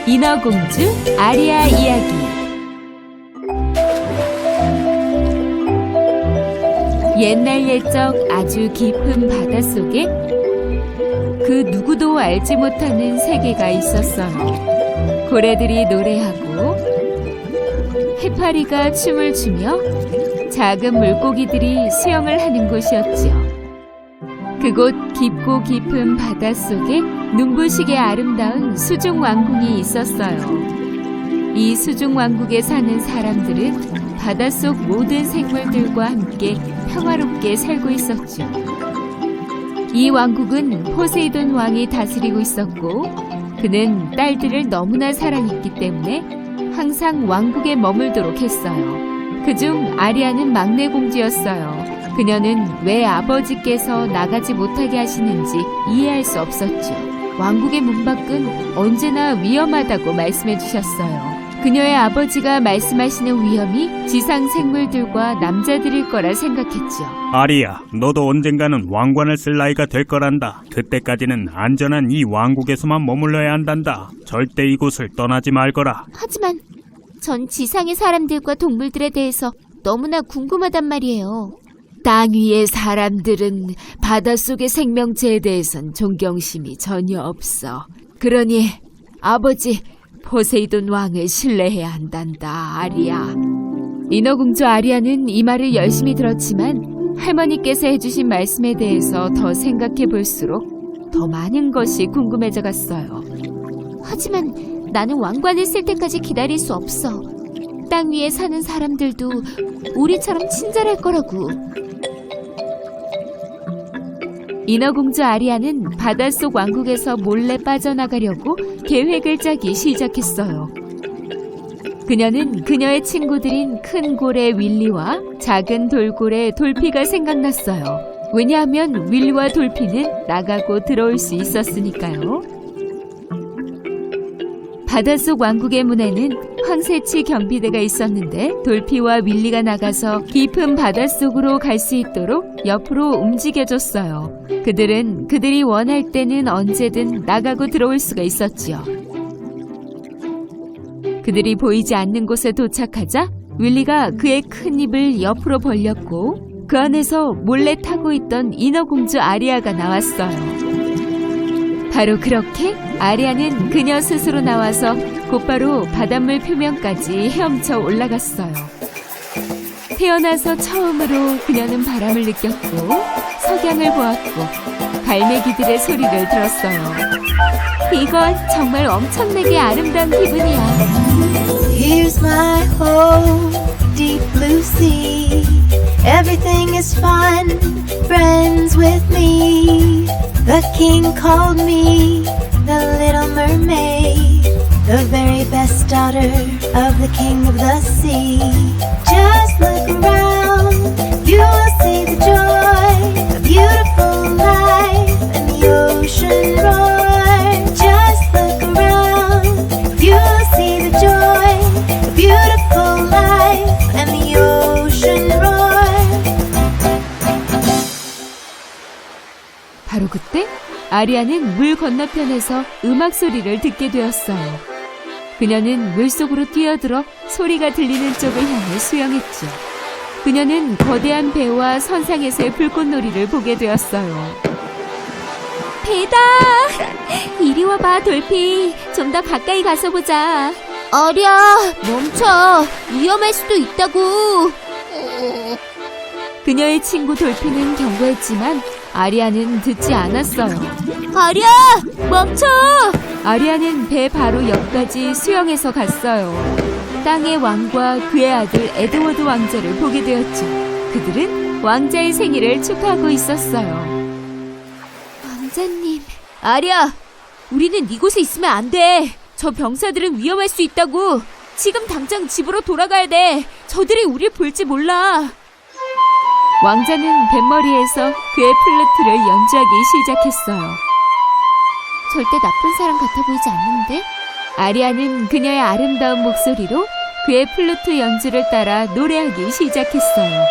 인어공주 아리아 이야기. 옛날 옛적 아주 깊은 바닷속에 그 누구도 알지 못하는 세계가 있었어요. 고래들이 노래하고 해파리가 춤을 추며 작은 물고기들이 수영을 하는 곳이었지요. 그곳 깊고 깊은 바닷속에 눈부시게 아름다운 수중 왕궁이 있었어요. 이 수중 왕국에 사는 사람들은 바닷속 모든 생물들과 함께 평화롭게 살고 있었죠. 이 왕국은 포세이돈 왕이 다스리고 있었고, 그는 딸들을 너무나 사랑했기 때문에 항상 왕국에 머물도록 했어요. 그중 아리아는 막내 공주였어요. 그녀는 왜 아버지께서 나가지 못하게 하시는지 이해할 수 없었죠. 왕국의 문 밖은 언제나 위험하다고 말씀해 주셨어요. 그녀의 아버지가 말씀하시는 위험이 지상 생물들과 남자들일 거라 생각했죠. 아리야, 너도 언젠가는 왕관을 쓸 나이가 될 거란다. 그때까지는 안전한 이 왕국에서만 머물러야 한단다. 절대 이곳을 떠나지 말거라. 하지만 전 지상의 사람들과 동물들에 대해서 너무나 궁금하단 말이에요. 땅 위의 사람들은 바닷속의 생명체에 대해선 존경심이 전혀 없어. 그러니 아버지 포세이돈 왕을 신뢰해야 한단다, 아리아. 인어공주 아리아는 이 말을 열심히 들었지만 할머니께서 해주신 말씀에 대해서 더 생각해 볼수록 더 많은 것이 궁금해져 갔어요. 하지만 나는 왕관을 쓸 때까지 기다릴 수 없어. 땅 위에 사는 사람들도 우리처럼 친절할 거라고. 인어공주 아리아는 바닷속 왕국에서 몰래 빠져나가려고 계획을 짜기 시작했어요. 그녀는 그녀의 친구들인 큰 고래 윌리와 작은 돌고래 돌피가 생각났어요. 왜냐하면 윌리와 돌피는 나가고 들어올 수 있었으니까요. 바닷속 왕국의 문에는 황새치 경비대가 있었는데 돌피와 윌리가 나가서 깊은 바닷속으로 갈 수 있도록 옆으로 움직여줬어요. 그들은 그들이 원할 때는 언제든 나가고 들어올 수가 있었지요. 그들이 보이지 않는 곳에 도착하자 윌리가 그의 큰 입을 옆으로 벌렸고 그 안에서 몰래 타고 있던 인어공주 아리아가 나왔어요. 바로 그렇게 아리아는 그녀 스스로 나와서 곧바로 바닷물 표면까지 헤엄쳐 올라갔어요. 태어나서 처음으로 그녀는 바람을 느꼈고 석양을 보았고 갈매기들의 소리를 들었어요. 이건 정말 엄청나게 아름다운 기분이야. Here's my home, deep blue sea. Everything is fun, friends with me. The king called me the little mermaid, the very best daughter of the king of the sea. Just look around, you will see the joy, a beautiful life and the ocean roar. Just look around, you will see the joy, a beautiful life and the ocean roar. 바로 그때 아리아는 물 건너편에서 음악 소리를 듣게 되었어요. 그녀는 물속으로 뛰어들어 소리가 들리는 쪽을 향해 수영했죠. 그녀는 거대한 배와 선상에서의 불꽃놀이를 보게 되었어요. 배다! 이리 와봐, 돌피. 좀 더 가까이 가서 보자. 아리아, 멈춰. 위험할 수도 있다고. 그녀의 친구 돌피는 경고했지만 아리아는 듣지 않았어요. 아리아, 멈춰! 아리아는 배 바로 옆까지 수영해서 갔어요. 땅의 왕과 그의 아들 에드워드 왕자를 보게 되었죠. 그들은 왕자의 생일을 축하하고 있었어요. 왕자님. 아리아, 우리는 이곳에 있으면 안 돼. 저 병사들은 위험할 수 있다고. 지금 당장 집으로 돌아가야 돼. 저들이 우릴 볼지 몰라. 왕자는 뱃머리에서 그의 플루트를 연주하기 시작했어요. 절대 나쁜 사람 같아 보이지 않는데? 아리아는 그녀의 아름다운 목소리로 그의 플루트 연주를 따라 노래하기 시작했어요.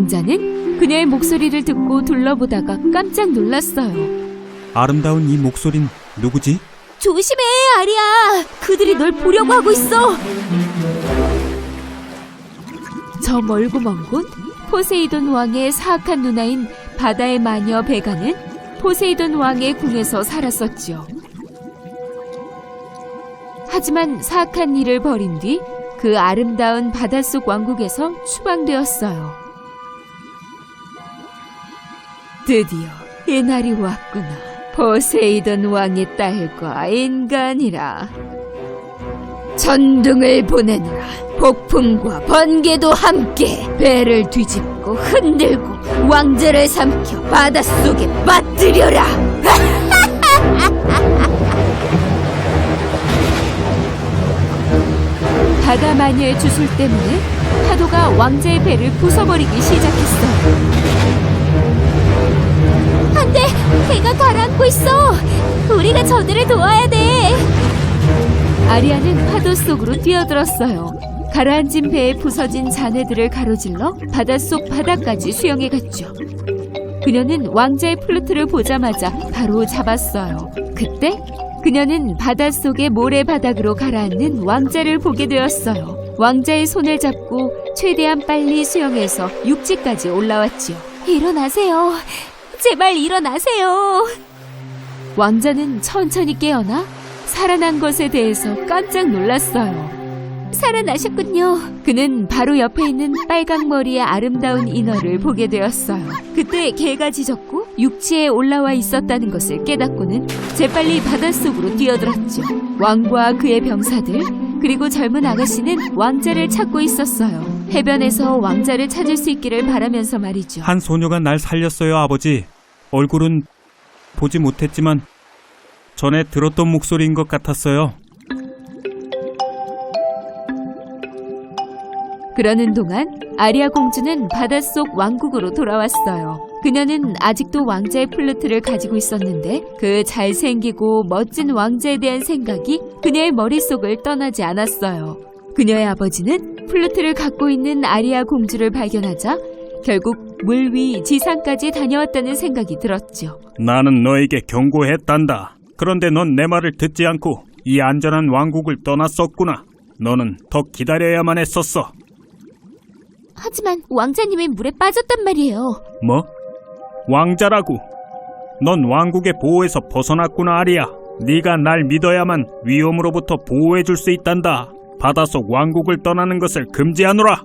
왕자는 그녀의 목소리를 듣고 둘러보다가 깜짝 놀랐어요. 아름다운 이 목소린 누구지? 조심해, 아리야. 그들이 널 보려고 하고 있어. 저 멀고 먼 곳 포세이돈 왕의 사악한 누나인 바다의 마녀 베가는 포세이돈 왕의 궁에서 살았었죠. 하지만 사악한 일을 벌인 뒤 그 아름다운 바닷속 왕국에서 추방되었어요. 드디어 이 날이 왔구나. 포세이돈 왕의 딸과 인간이라. 전등을 보내노라. 폭풍과 번개도 함께 배를 뒤집고 흔들고 왕자를 삼켜 바닷속에 빠뜨려라. 바다 마녀의 주술 때문에 파도가 왕자의 배를 부숴버리기 시작했어요. 안 돼! 배가 가라앉고 있어! 우리가 저들을 도와야 돼! 아리아는 파도 속으로 뛰어들었어요. 가라앉은 배에 부서진 잔해들을 가로질러 바닷속 바다까지 수영해 갔죠. 그녀는 왕자의 플루트를 보자마자 바로 잡았어요. 그때 그녀는 바닷속의 모래바닥으로 가라앉는 왕자를 보게 되었어요. 왕자의 손을 잡고 최대한 빨리 수영해서 육지까지 올라왔지요. 일어나세요. 제발 일어나세요. 왕자는 천천히 깨어나 살아난 것에 대해서 깜짝 놀랐어요. 살아나셨군요. 그는 바로 옆에 있는 빨강머리의 아름다운 인어를 보게 되었어요. 그때 개가 짖었고 육지에 올라와 있었다는 것을 깨닫고는 재빨리 바닷속으로 뛰어들었죠. 왕과 그의 병사들 그리고 젊은 아가씨는 왕자를 찾고 있었어요. 해변에서 왕자를 찾을 수 있기를 바라면서 말이죠. 한 소녀가 날 살렸어요, 아버지. 얼굴은 보지 못했지만 전에 들었던 목소리인 것 같았어요. 그러는 동안 아리아 공주는 바닷속 왕국으로 돌아왔어요. 그녀는 아직도 왕자의 플루트를 가지고 있었는데 그 잘생기고 멋진 왕자에 대한 생각이 그녀의 머릿속을 떠나지 않았어요. 그녀의 아버지는 플루트를 갖고 있는 아리아 공주를 발견하자 결국 물 위 지상까지 다녀왔다는 생각이 들었죠. 나는 너에게 경고했단다. 그런데 넌 내 말을 듣지 않고 이 안전한 왕국을 떠났었구나. 너는 더 기다려야만 했었어. 하지만 왕자님이 물에 빠졌단 말이에요. 뭐? 왕자라고? 넌 왕국의 보호에서 벗어났구나, 아리야. 네가 날 믿어야만 위험으로부터 보호해줄 수 있단다. 바닷속 왕국을 떠나는 것을 금지하노라.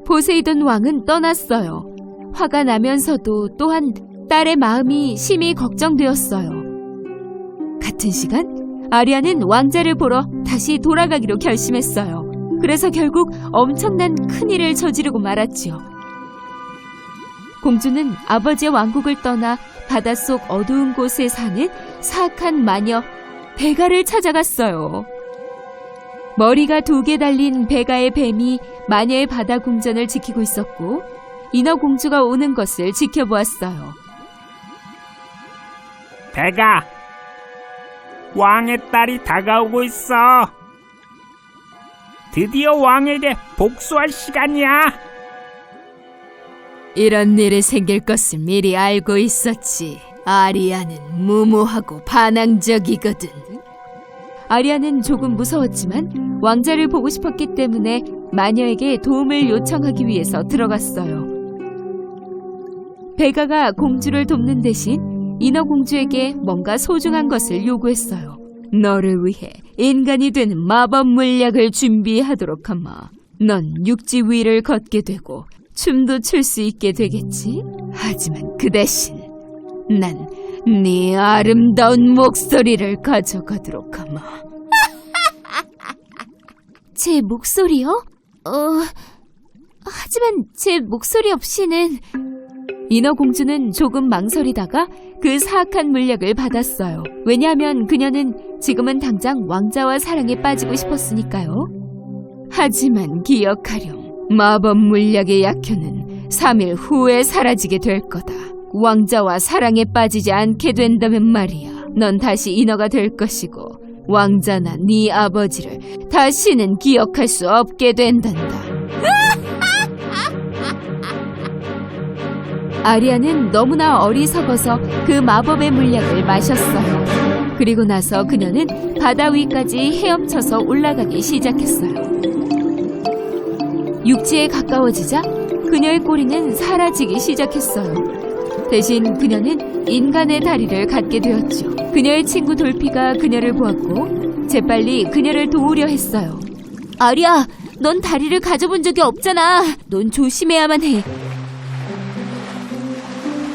포세이돈 왕은 떠났어요. 화가 나면서도 또한 딸의 마음이 심히 걱정되었어요. 같은 시간 아리아는 왕자를 보러 다시 돌아가기로 결심했어요. 그래서 결국 엄청난 큰일을 저지르고 말았지요. 공주는 아버지의 왕국을 떠나 바닷속 어두운 곳에 사는 사악한 마녀 베가를 찾아갔어요. 머리가 2개 달린 베가의 뱀이 마녀의 바다 궁전을 지키고 있었고 인어 공주가 오는 것을 지켜보았어요. 베가, 왕의 딸이 다가오고 있어. 드디어 왕에게 복수할 시간이야. 이런 일이 생길 것을 미리 알고 있었지. 아리아는 무모하고 반항적이거든. 아리아는 조금 무서웠지만 왕자를 보고 싶었기 때문에 마녀에게 도움을 요청하기 위해서 들어갔어요. 베가가 공주를 돕는 대신 인어 공주에게 뭔가 소중한 것을 요구했어요. 너를 위해 인간이 되는 마법 물약을 준비하도록 하마. 넌 육지 위를 걷게 되고 춤도 출 수 있게 되겠지? 하지만 그 대신 난 네 아름다운 목소리를 가져가도록 하마. 제 목소리요? 하지만 제 목소리 없이는... 인어공주는 조금 망설이다가 그 사악한 물약을 받았어요. 왜냐하면 그녀는 지금은 당장 왕자와 사랑에 빠지고 싶었으니까요. 하지만 기억하렴. 마법 물약의 약효는 3일 후에 사라지게 될 거다. 왕자와 사랑에 빠지지 않게 된다면 말이야. 넌 다시 인어가 될 것이고 왕자나 네 아버지를 다시는 기억할 수 없게 된단다. 아리아는 너무나 어리석어서 그 마법의 물약을 마셨어요. 그리고 나서 그녀는 바다 위까지 헤엄쳐서 올라가기 시작했어요. 육지에 가까워지자 그녀의 꼬리는 사라지기 시작했어요. 대신 그녀는 인간의 다리를 갖게 되었죠. 그녀의 친구 돌피가 그녀를 보았고 재빨리 그녀를 도우려 했어요. 아리아, 넌 다리를 가져본 적이 없잖아. 넌 조심해야만 해.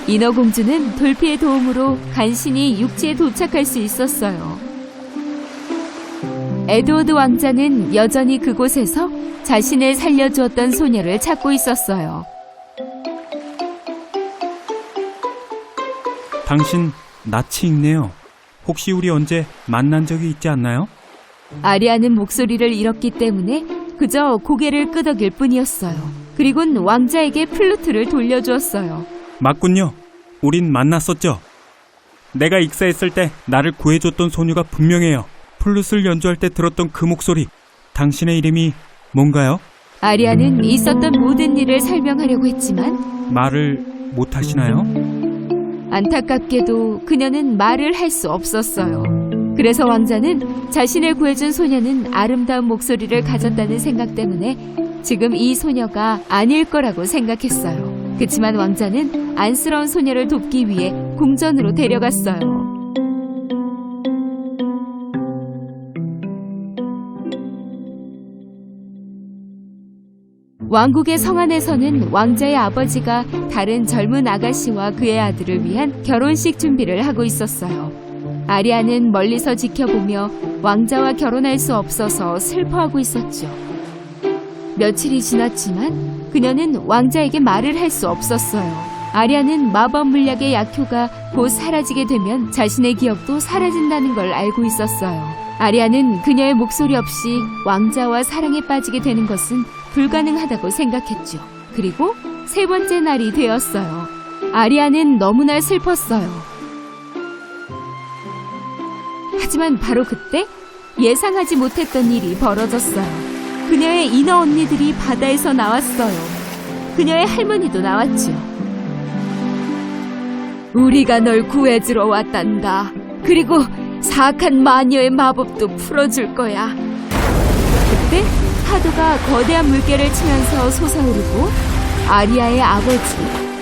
인어공주는 돌피의 도움으로 간신히 육지에 도착할 수 있었어요. 에드워드 왕자는 여전히 그곳에서 자신을 살려주었던 소녀를 찾고 있었어요. 당신 낯이 익네요. 혹시 우리 언제 만난 적이 있지 않나요? 아리아는 목소리를 잃었기 때문에 그저 고개를 끄덕일 뿐이었어요. 그리곤 왕자에게 플루트를 돌려주었어요. 맞군요. 우린 만났었죠. 내가 익사했을 때 나를 구해줬던 소녀가 분명해요. 플룻을 연주할 때 들었던 그 목소리. 당신의 이름이 뭔가요? 아리아는 있었던 모든 일을 설명하려고 했지만 말을 못하시나요? 안타깝게도 그녀는 말을 할 수 없었어요. 그래서 왕자는 자신을 구해준 소녀는 아름다운 목소리를 가졌다는 생각 때문에 지금 이 소녀가 아닐 거라고 생각했어요. 그치만 왕자는 안쓰러운 소녀를 돕기 위해 궁전으로 데려갔어요. 왕국의 성 안에서는 왕자의 아버지가 다른 젊은 아가씨와 그의 아들을 위한 결혼식 준비를 하고 있었어요. 아리아는 멀리서 지켜보며 왕자와 결혼할 수 없어서 슬퍼하고 있었죠. 며칠이 지났지만 그녀는 왕자에게 말을 할 수 없었어요. 아리아는 마법 물약의 약효가 곧 사라지게 되면 자신의 기억도 사라진다는 걸 알고 있었어요. 아리아는 그녀의 목소리 없이 왕자와 사랑에 빠지게 되는 것은 불가능하다고 생각했죠. 그리고 세 번째 날이 되었어요. 아리아는 너무나 슬펐어요. 하지만 바로 그때 예상하지 못했던 일이 벌어졌어요. 그녀의 인어 언니들이 바다에서 나왔어요. 그녀의 할머니도 나왔죠. 우리가 널 구해주러 왔단다. 그리고 사악한 마녀의 마법도 풀어줄 거야. 그때 파도가 거대한 물결을 치면서 솟아오르고 아리아의 아버지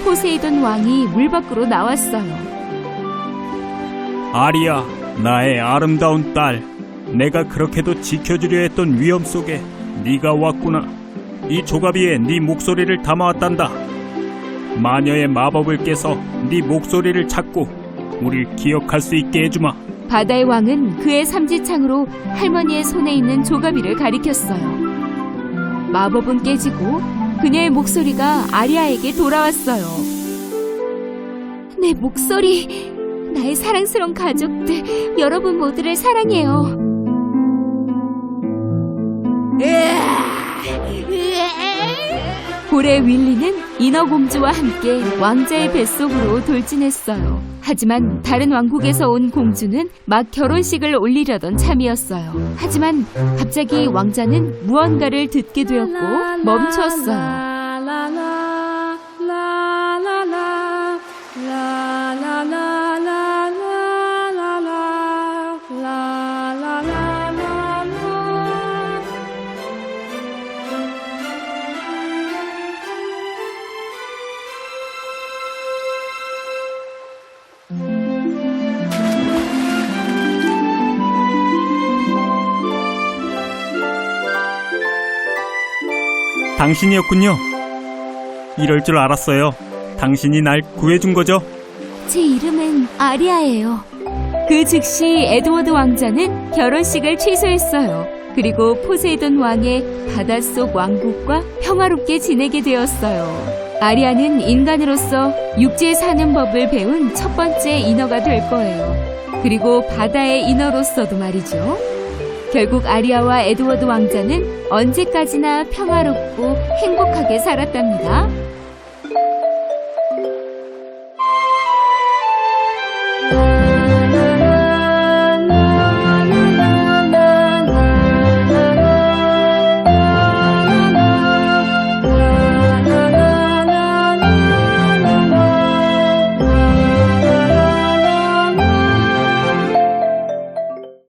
포세이돈 왕이 물 밖으로 나왔어요. 아리아, 나의 아름다운 딸. 내가 그렇게도 지켜주려 했던 위험 속에 네가 왔구나. 이 조가비에 네 목소리를 담아왔단다. 마녀의 마법을 깨서 네 목소리를 찾고 우릴 기억할 수 있게 해주마. 바다의 왕은 그의 삼지창으로 할머니의 손에 있는 조가비를 가리켰어요. 마법은 깨지고 그녀의 목소리가 아리아에게 돌아왔어요. 내 목소리, 나의 사랑스러운 가족들, 여러분 모두를 사랑해요. 고래 윌리는 인어공주와 함께 왕자의 뱃속으로 돌진했어요. 하지만 다른 왕국에서 온 공주는 막 결혼식을 올리려던 참이었어요. 하지만 갑자기 왕자는 무언가를 듣게 되었고 멈추었어요. 당신이었군요. 이럴 줄 알았어요. 당신이 날 구해준 거죠? 제 이름은 아리아예요. 그 즉시 에드워드 왕자는 결혼식을 취소했어요. 그리고 포세이돈 왕의 바닷속 왕국과 평화롭게 지내게 되었어요. 아리아는 인간으로서 육지에 사는 법을 배운 첫 번째 인어가 될 거예요. 그리고 바다의 인어로서도 말이죠. 결국 아리아와 에드워드 왕자는 언제까지나 평화롭고 행복하게 살았답니다.